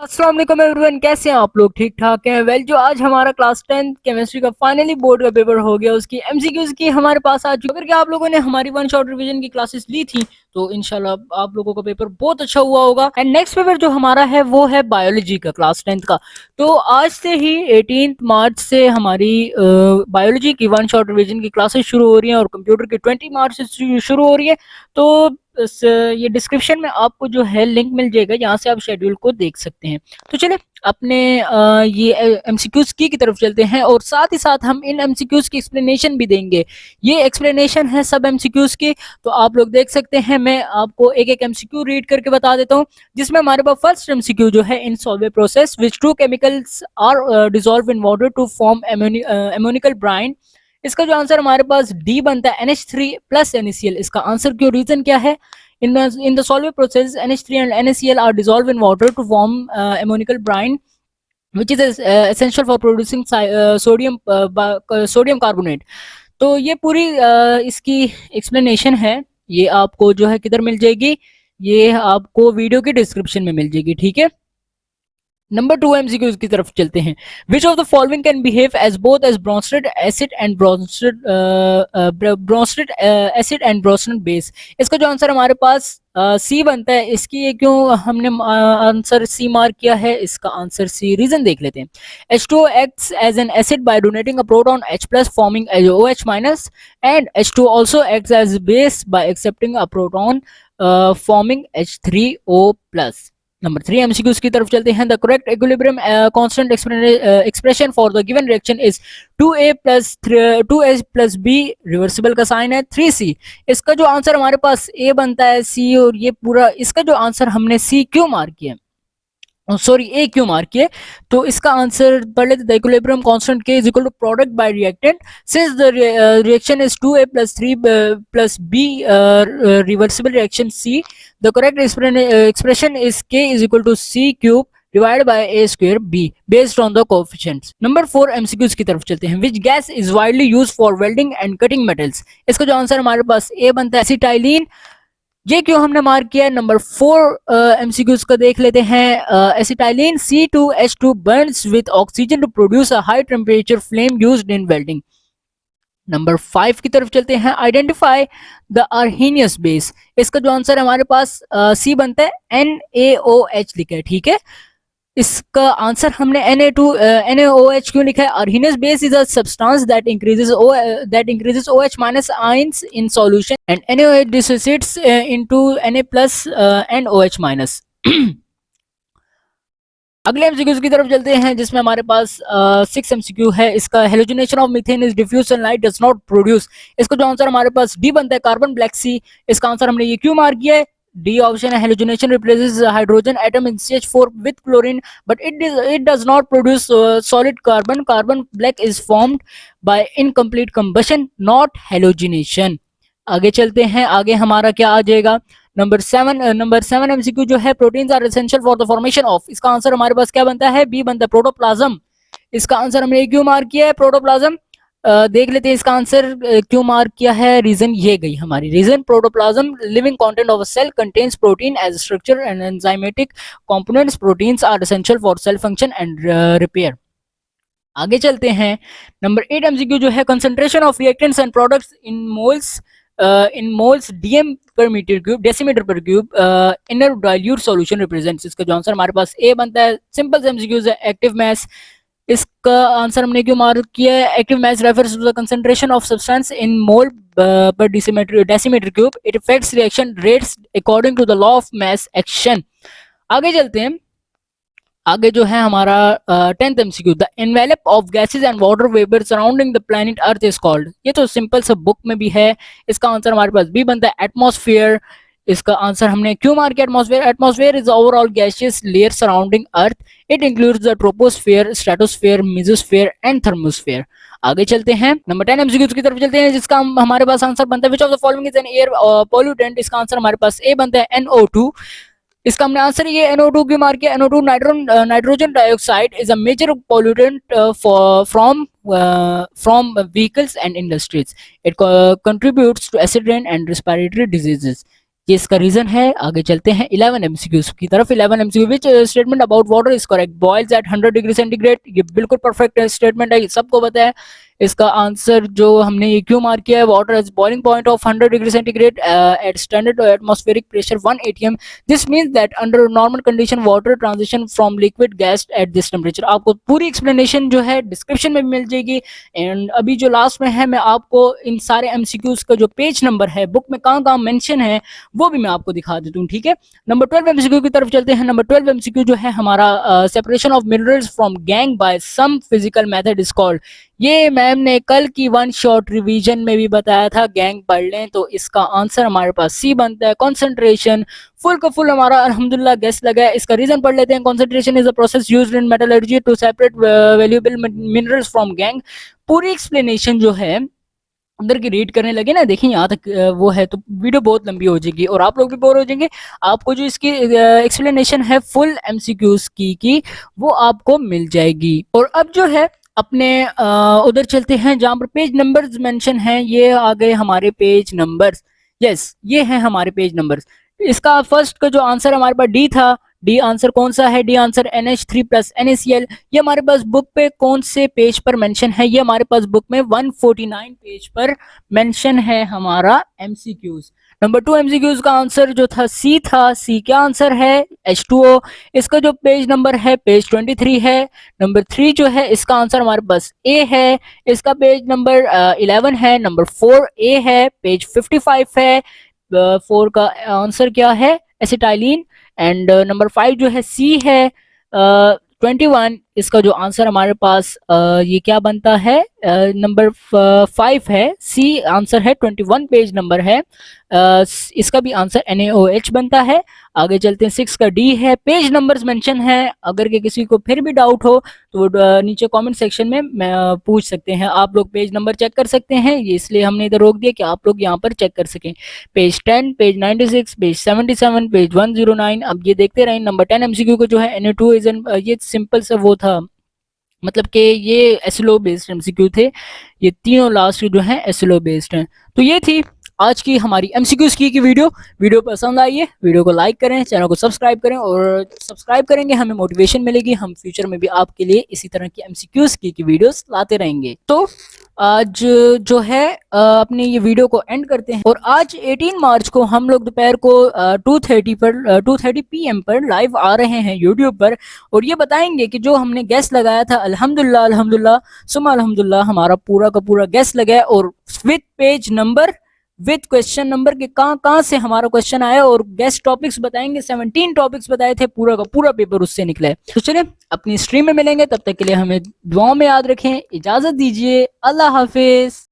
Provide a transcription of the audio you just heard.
अस्सलाम वालेकुम एवरीवन, कैसे हैं आप लोग? ठीक ठाक हैं? जो आज हमारा क्लास 10 केमिस्ट्री का फाइनली बोर्ड का पेपर हो गया, उसकी एमसीक्यूज की हमारे पास आ चुकी है। अगर क्या आप लोगों ने हमारी वन शॉट रिवीजन की क्लासेस ली थी तो इंशाल्लाह आप लोगों का पेपर बहुत अच्छा हुआ होगा। एंड नेक्स्ट पेपर जो हमारा है वो है बायोलॉजी का, क्लास 10 का। तो आज से ही 18 मार्च से हमारी बायोलॉजी की वन शॉट रिवीजन की क्लासेस शुरू हो रही हैं और कंप्यूटर की 20 मार्च से शुरू हो रही है। तो ये डिस्क्रिप्शन में आपको जो है लिंक मिल जाएगा, यहाँ से आप शेड्यूल को देख सकते हैं। तो चले अपने ये एमसीक्यूज की तरफ चलते हैं और साथ ही साथ हम इन एमसीक्यूज की एक्सप्लेनेशन भी देंगे। ये एक्सप्लेनेशन है सब एमसीक्यूज की, तो आप लोग देख सकते हैं। मैं आपको एक एक एमसीक्यू रीड करके बता देता हूँ, जिसमें हमारे पास फर्स्ट एमसीक्यू जो है, in Solvay process which two chemicals are dissolved in water to form ammoniacal brine. इसका जो आंसर हमारे पास डी बनता है NH3 प्लस NaCl। इसका आंसर क्यों, रीजन क्या है? in the solvent process NH3 and NaCl are dissolved in water to form ammonical brine, which is essential for producing sodium carbonate। तो ये पूरी इसकी एक्सप्लेनेशन है। ये आपको जो है किधर मिल जाएगी? ये आपको वीडियो की डिस्क्रिप्शन में मिल जाएगी, ठीक है। नंबर 2 एमसीक्यूज की तरफ चलते हैं। Which of the following can behave as both as Bronsted acid and Bronsted acid and Bronsted base. इसका जो आंसर हमारे पास सी बनता है। इसकी ये क्यों हमने आंसर सी मार्क किया है? इसका आंसर सी, रीजन देख लेते हैं। H2O acts as an acid by donating a proton H plus forming OH minus, and H2 also acts as base by accepting a proton forming H3O plus। Number 3 MCQs की तरफ चलते हैं। The correct equilibrium constant expression for the given reaction is 2A plus B, reversible का sign है 3C। इसका जो answer हमारे पास ए बनता है सी, और ये पूरा इसका जो आंसर हमने सी क्यों मार्क किया, सॉरी ए क्यों मार्क किए, तो इसका आंसर पढ़ लेते। The equilibrium constant K is equal to product by reactant since the reaction is 2A plus 3 plus B, reversible reaction C। The correct expression is K is equal to C cube divided by A square B based on the coefficients। Number 4 MCQs की तरफ चलते हैं। Which gas is widely used for welding and cutting metals? इसका जो answer हमारे पास A बनता है acetylene. ये क्यों हमने मार्क किया है? नंबर 4 एमसीक्यूज का देख लेते हैं। Acetylene C2H2 burns with oxygen to produce a high temperature flame used in welding। Number 5 की तरफ चलते हैं। Identify the Arrhenius base. इसका जो आंसर हमारे पास सी बनता है NaOH लिखा है, ठीक है। इसका आंसर हमने NaOH क्यों लिखा है? Arrhenius base is a substance that increases OH minus ions in solution and NaOH dissociates into Na plus and OH minus। अगले एमसीक्यू की तरफ चलते हैं, जिसमें हमारे पास 6 एमसीक्यू है। इसका halogenation of methane is diffuse sunlight does not produce. इसका जो आंसर हमारे पास डी बनता है कार्बन ब्लैक सी। इसका आंसर हमने ये क्यों मार्क किया है? डी ऑप्शन है। Halogenation replaces hydrogen atom in CH4 with chlorine but it does not produce solid carbon. Carbon black is formed by incomplete combustion, not halogenation. आगे चलते हैं। आगे हमारा क्या आ जाएगा? नंबर 7 एमसीक्यू जो है, proteins are essential for the formation of. इसका आंसर हमारे पास क्या बनता है? बी बनता है प्रोटोप्लाज्म। इसका आंसर हमने क्यों मार्क किया है? प्रोटोप्लाज्म। देख लेते हैं इसका आंसर क्यों मार्क किया है। रीजन ये गई हमारी। Reason protoplasm living content of a cell contains protein as structure and enzymatic components. Proteins are essential for cell function and repair. आगे चलते हैं। नंबर 8 एमसीक्यू जो है, concentration of reactants and products in moles dm per meter cube decimeter per cube in a dilute solution represents। इसका जो answer हमारे पास ए बनता है। सिंपल एमसीक्यूज है। एक्टिव मास, इसका आंसर हमने क्यों मार्क किया है? Active mass refers to the concentration of substance in mole per decimetre cube. It affects reaction rates according to the law of mass action. आगे चलते हैं। आगे जो है हमारा 10th MCQ, the envelope of gases and water vapour surrounding the planet Earth is called. ये तो simple सा बुक में भी है। इसका आंसर हमारे पास बी बनता है एटमॉस्फेयर। इसका आंसर हमने क्यों मार्क किया? Atmosphere. Atmosphere is overall gaseous layer surrounding earth. It includes the troposphere, stratosphere, mesosphere and thermosphere. आगे चलते हैं। नंबर 10 एमसीक्यू की तरफ चलते हैं, जिसका हमारे पास आंसर बनता है विच of the following is an air pollutant. इसका आंसर हमारे पास ए बनता है NO2। इसका हमने आंसर ये NO2 क्यों मार्क किया? NO2 nitrogen dioxide is a major pollutant from vehicles and industries. It contributes to acid rain and respiratory diseases. ये इसका रीजन है। आगे चलते हैं 11 एमसीक्यूज की तरफ। 11 MCQ which statement about water is correct, boils at 100 degree centigrade. ये बिल्कुल परफेक्ट स्टेटमेंट है, सबको पता है। इसका आंसर जो हमने ये क्यों मार्क किया है, water as boiling point of 100 degree centigrade at standard atmospheric pressure 1 atm, this means that under normal condition water transition from liquid gas at this temperature. आपको पूरी एक्सप्लेनेशन जो है डिस्क्रिप्शन में मिल जाएगी। एंड अभी जो लास्ट में है, मैं आपको इन सारे एमसीक्यूज का जो पेज नंबर है बुक में कहाँ कहाँ मेंशन है वो भी मैं आपको दिखा देता हूँ, ठीक है। नंबर 12 एमसीक्यू की तरफ चलते हैं। नंबर 12 एमसीक्यू जो है हमारा, separation of minerals from gangue by some physical method is called. ये मैम ने कल की वन शॉट रिवीजन में भी बताया था, गैंग पढ़ लें तो इसका आंसर हमारे पास सी बनता है, कंसंट्रेशन। फुल का फुल हमारा अल्हम्दुलिल्लाह गेस लगा है। इसका रीजन पढ़ लेते हैं। Concentration is a process used in metallurgy to separate valuable minerals from gangue. पूरी एक्सप्लेनेशन जो है अंदर की रीड करने लगे ना, देखिए यहाँ तक वो है तो वीडियो बहुत लंबी हो जाएगी और आप लोग भी बोर हो जाएंगे। आपको जो इसकी एक्सप्लेनेशन है फुल एमसीक्यूज की वो आपको मिल जाएगी। और अब जो है अपने उधर चलते हैं जहाँ पर पेज नंबर्स मेंशन हैं। ये आ गए हमारे पेज नंबर्स। यस, ये हैं हमारे पेज नंबर्स। इसका फर्स्ट का जो आंसर हमारे पास डी था, डी आंसर कौन सा है? D answer NH3 plus NaCl। ये हमारे पास बुक पे कौन से पेज पर मेंशन है? ये हमारे पास बुक में 149 पेज पर मेंशन है हमारा एमसीक्यूज। नंबर 2 एमसीक्यूज का आंसर जो था सी था। सी क्या आंसर है? H2O। इसका जो पेज नंबर है पेज 23 है। नंबर 3 जो है इसका आंसर हमारे पास ए है, इसका पेज नंबर 11 है। नंबर 4 ए है, पेज 55 है। 4 का आंसर क्या है? एसिटाइलिन। एंड नंबर 5 जो है सी है। 21 इसका जो आंसर हमारे पास ये क्या बनता है? नंबर 5 है, सी आंसर है। 21 पेज नंबर है। इसका भी आंसर NaOH बनता है। आगे चलते हैं। 6 का डी है। पेज नंबर्स मेंशन है, अगर के किसी को फिर भी डाउट हो तो नीचे कमेंट सेक्शन में पूछ सकते हैं। आप लोग पेज नंबर चेक कर सकते हैं, ये इसलिए हमने इधर रोक दिया कि आप लोग यहाँ पर चेक कर सकें। Page 10, page 96, page 77, page 109। अब ये देखते रहें। नंबर 10 एमसीक्यू को जो है Na2 इज एन, ये सिंपल सा वो था, मतलब कि ये एसएलओ बेस्ड एमसीक्यू थे। ये तीनों लास्ट जो हैं एसएलओ बेस्ड हैं। तो ये थी आज की हमारी एमसीक्यूज की वीडियो पसंद आई है, वीडियो को लाइक करें, चैनल को सब्सक्राइब करें, और सब्सक्राइब करेंगे हमें मोटिवेशन मिलेगी, हम फ्यूचर में भी आपके लिए इसी तरह की एमसीक्यूज की वीडियोस लाते रहेंगे। तो आज जो है अपने ये वीडियो को एंड करते हैं। और आज 18 मार्च को हम लोग दोपहर को 2:30 PM पर लाइव आ रहे हैं यूट्यूब पर, और ये बताएंगे कि जो हमने गेस्ट लगाया था अल्हम्दुलिल्लाह सुम्मा अल्हम्दुलिल्लाह हमारा पूरा का पूरा गेस्ट लगा है, और with page number, with question number के कहाँ से हमारा क्वेश्चन आया, और गेस्ट टॉपिक्स बताएंगे। 17 टॉपिक्स बताए थे, पूरा का पूरा पेपर उससे निकला है। तो चलिए अपनी स्ट्रीम में मिलेंगे, तब तक के लिए हमें दुआओं में याद रखें। इजाजत दीजिए, अल्लाह हाफिज।